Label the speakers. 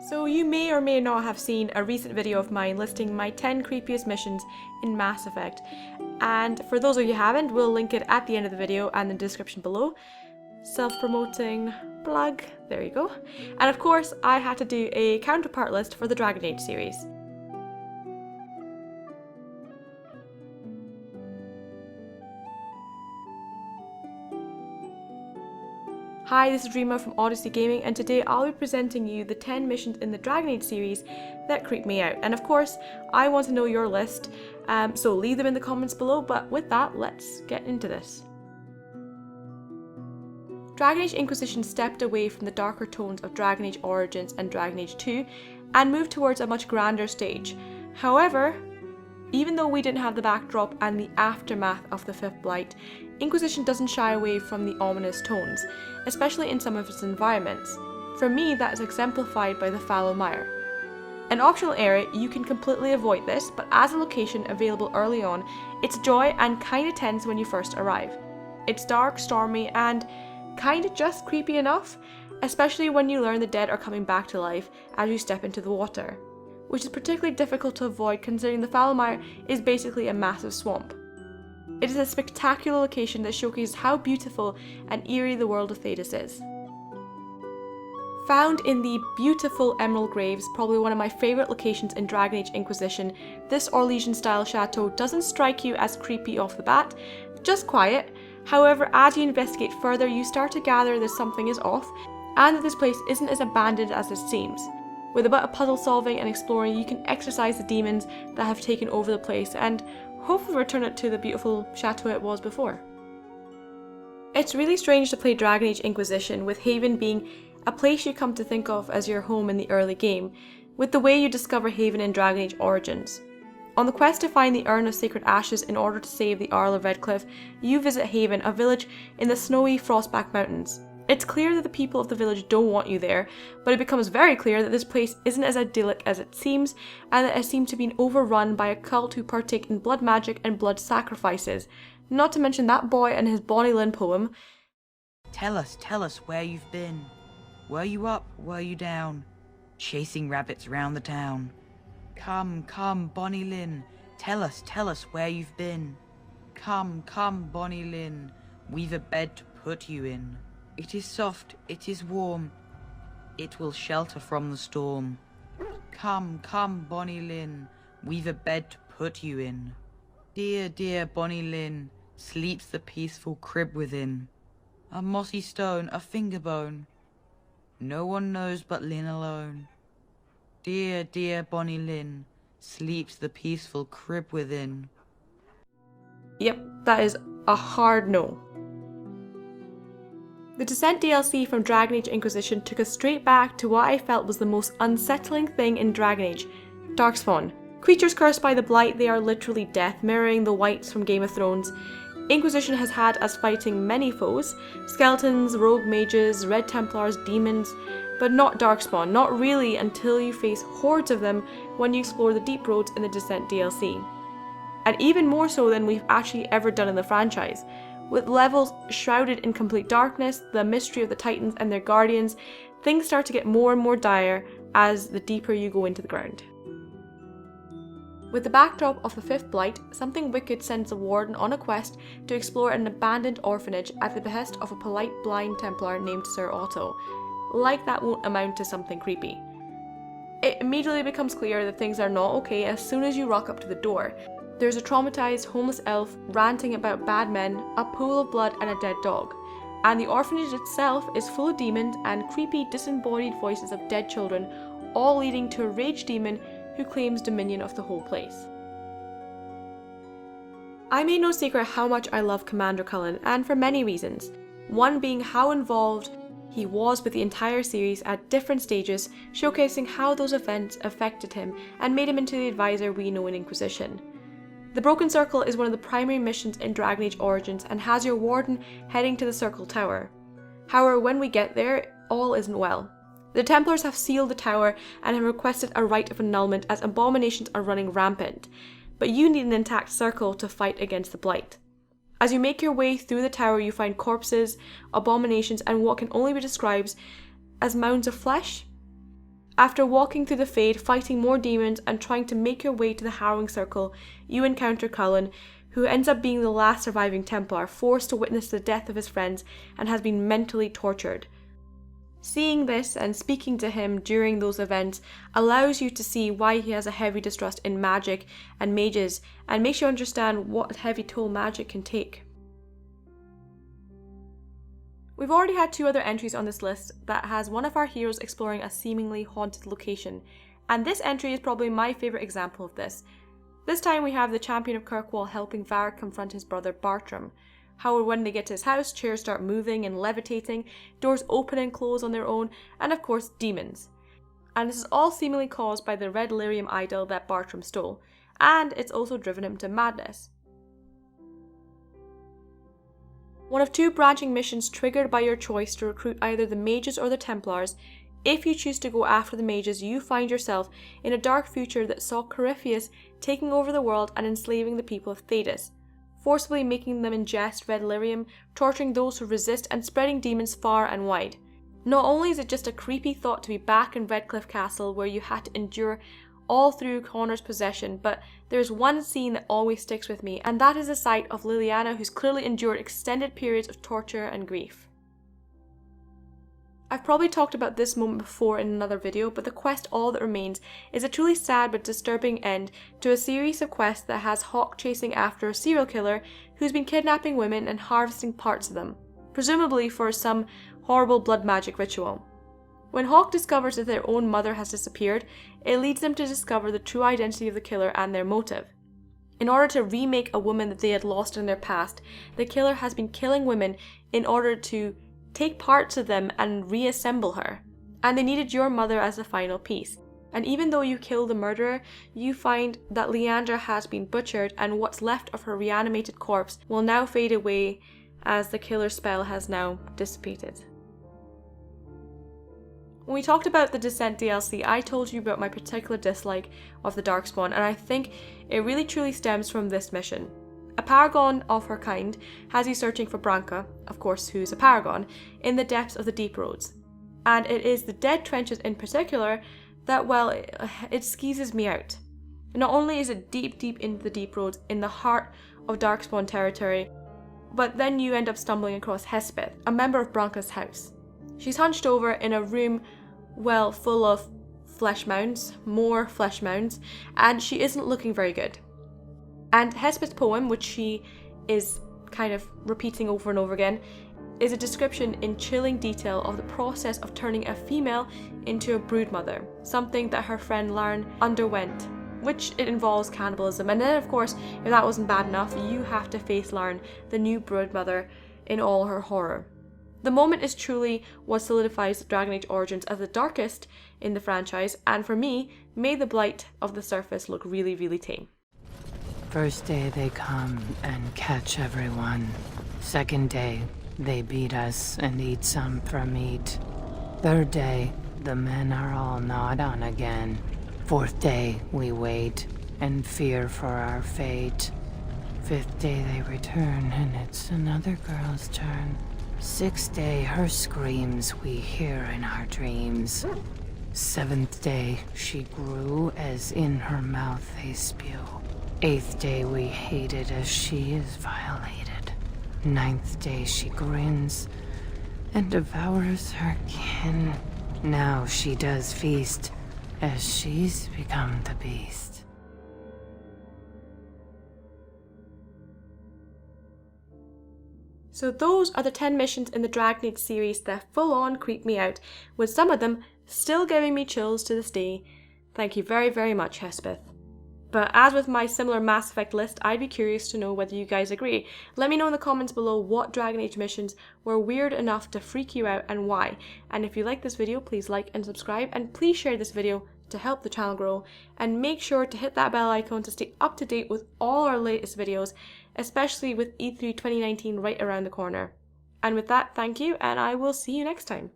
Speaker 1: So you may or may not have seen a recent video of mine listing my 10 creepiest missions in Mass Effect, and for those of you who haven't, we'll link it at the end of the video and the description below. Self-promoting plug, there you go. And of course, I had to do a counterpart list for the Dragon Age series. Hi, this is Rima from Odyssey Gaming, and today I'll be presenting you the 10 missions in the Dragon Age series that creep me out. And of course, I want to know your list, so leave them in the comments below, but with that, let's get into this. Dragon Age Inquisition stepped away from the darker tones of Dragon Age Origins and Dragon Age 2 and moved towards a much grander stage. However, even though we didn't have the backdrop and the aftermath of the Fifth Blight, Inquisition doesn't shy away from the ominous tones, especially in some of its environments. For me, that is exemplified by the fallow mire. An optional area, you can completely avoid this, but as a location available early on, it's joy and kinda tense when you first arrive. It's dark, stormy, and kinda just creepy enough, especially when you learn the dead are coming back to life as you step into the water, which is particularly difficult to avoid considering the fallow mire is basically a massive swamp. It is a spectacular location that showcases how beautiful and eerie the world of Thedas is. Found in the beautiful Emerald Graves, probably one of my favourite locations in Dragon Age Inquisition, this Orlesian-style chateau doesn't strike you as creepy off the bat, just quiet. However, as you investigate further, you start to gather that something is off, and that this place isn't as abandoned as it seems. With a bit of puzzle solving and exploring, you can exorcise the demons that have taken over the place, and hopefully return it to the beautiful chateau it was before. It's really strange to play Dragon Age Inquisition with Haven being a place you come to think of as your home in the early game, with the way you discover Haven in Dragon Age Origins. On the quest to find the Urn of Sacred Ashes in order to save the Arl of Redcliffe, you visit Haven, a village in the snowy Frostback Mountains. It's clear that the people of the village don't want you there, but it becomes very clear that this place isn't as idyllic as it seems, and that it seems to be overrun by a cult who partake in blood magic and blood sacrifices. Not to mention that boy and his Bonnie Lynn poem.
Speaker 2: Tell us where you've been. Were you up, were you down? Chasing rabbits round the town. Come, Bonnie Lynn, tell us where you've been. Come, Bonnie Lynn, we've a bed to put you in. It is soft, it is warm, it will shelter from the storm. Come, Bonnie Lynn, we've a bed to put you in. Dear Bonnie Lynn, sleeps the peaceful crib within. A mossy stone, a finger bone, no one knows but Lynn alone. Dear Bonnie Lynn, sleeps the peaceful crib within.
Speaker 1: Yep, that is a hard no. The Descent DLC from Dragon Age Inquisition took us straight back to what I felt was the most unsettling thing in Dragon Age, Darkspawn. Creatures cursed by the Blight, they are literally death, mirroring the Whites from Game of Thrones. Inquisition has had us fighting many foes, skeletons, rogue mages, red templars, demons, but not Darkspawn, not really until you face hordes of them when you explore the deep roads in the Descent DLC. And even more so than we've actually ever done in the franchise. With levels shrouded in complete darkness, the mystery of the Titans and their guardians, things start to get more and more dire as the deeper you go into the ground. With the backdrop of the Fifth Blight, something wicked sends the Warden on a quest to explore an abandoned orphanage at the behest of a polite blind Templar named Sir Otto. Like that won't amount to something creepy. It immediately becomes clear that things are not okay as soon as you rock up to the door. There's a traumatized homeless elf ranting about bad men, a pool of blood and a dead dog. And the orphanage itself is full of demons and creepy disembodied voices of dead children, all leading to a rage demon who claims dominion of the whole place. I made no secret how much I love Commander Cullen, and for many reasons. One being how involved he was with the entire series at different stages, showcasing how those events affected him and made him into the advisor we know in Inquisition. The Broken Circle is one of the primary missions in Dragon Age Origins and has your Warden heading to the Circle Tower. However, when we get there, all isn't well. The Templars have sealed the tower and have requested a rite of annulment as abominations are running rampant, but you need an intact circle to fight against the Blight. As you make your way through the tower, you find corpses, abominations, and what can only be described as mounds of flesh. After walking through the Fade, fighting more demons, and trying to make your way to the Harrowing Circle, you encounter Cullen, who ends up being the last surviving Templar, forced to witness the death of his friends and has been mentally tortured. Seeing this and speaking to him during those events allows you to see why he has a heavy distrust in magic and mages, and makes you understand what heavy toll magic can take. We've already had 2 other entries on this list that has one of our heroes exploring a seemingly haunted location, and this entry is probably my favourite example of this. This time we have the champion of Kirkwall helping Varric confront his brother Bartram. However, when they get to his house, chairs start moving and levitating, doors open and close on their own, and of course demons. And this is all seemingly caused by the red lyrium idol that Bartram stole, and it's also driven him to madness. One of 2 branching missions triggered by your choice to recruit either the mages or the Templars. If you choose to go after the mages, you find yourself in a dark future that saw creepiest taking over the world and enslaving the people of Thedas, forcibly making them ingest red lyrium, torturing those who resist, and spreading demons far and wide. Not only is it just a creepy thought to be back in Redcliffe Castle where you had to endure all through Connor's possession, but there's one scene that always sticks with me, and that is the sight of Liliana, who's clearly endured extended periods of torture and grief. I've probably talked about this moment before in another video, but the quest All That Remains is a truly sad but disturbing end to a series of quests that has Hawke chasing after a serial killer who's been kidnapping women and harvesting parts of them, presumably for some horrible blood magic ritual. When Hawke discovers that their own mother has disappeared, it leads them to discover the true identity of the killer and their motive. In order to remake a woman that they had lost in their past, the killer has been killing women in order to take parts of them and reassemble her. And they needed your mother as the final piece. And even though you kill the murderer, you find that Leandra has been butchered, and what's left of her reanimated corpse will now fade away as the killer's spell has now dissipated. When we talked about the Descent DLC, I told you about my particular dislike of the Darkspawn, and I think it really truly stems from this mission. A paragon of her kind has you searching for Branka, of course who's a paragon, in the depths of the Deep Roads. And it is the Dead Trenches in particular that, well, it skeezes me out. Not only is it deep into the Deep Roads, in the heart of Darkspawn territory, but then you end up stumbling across Hespeth, a member of Branka's house. She's hunched over in a room, well, full of flesh mounds, more flesh mounds, and she isn't looking very good. And Hespeth's poem, which she is kind of repeating over and over again, is a description in chilling detail of the process of turning a female into a broodmother, something that her friend Larn underwent, which it involves cannibalism. And then, of course, if that wasn't bad enough, you have to face Larn, the new broodmother, in all her horror. The moment is truly what solidifies Dragon Age Origins as the darkest in the franchise, and for me, made the blight of the surface look really, really tame.
Speaker 3: First day they come and catch everyone. Second day, they beat us and eat some for meat. Third day, the men are all gnawed on again. Fourth day, we wait and fear for our fate. Fifth day they return and it's another girl's turn. Sixth day, her screams we hear in our dreams. Seventh day, she grew as in her mouth they spew. Eighth day, we hate it as she is violated. Ninth day, she grins and devours her kin. Now she does feast as she's become the beast.
Speaker 1: So those are the 10 missions in the Dragon Age series that full on creep me out, with some of them still giving me chills to this day. Thank you very, very much, Hespeth. But as with my similar Mass Effect list, I'd be curious to know whether you guys agree. Let me know in the comments below what Dragon Age missions were weird enough to freak you out and why. And if you like this video, please like and subscribe, and please share this video to help the channel grow, and make sure to hit that bell icon to stay up to date with all our latest videos, especially with E3 2019 right around the corner. And with that, thank you, and I will see you next time.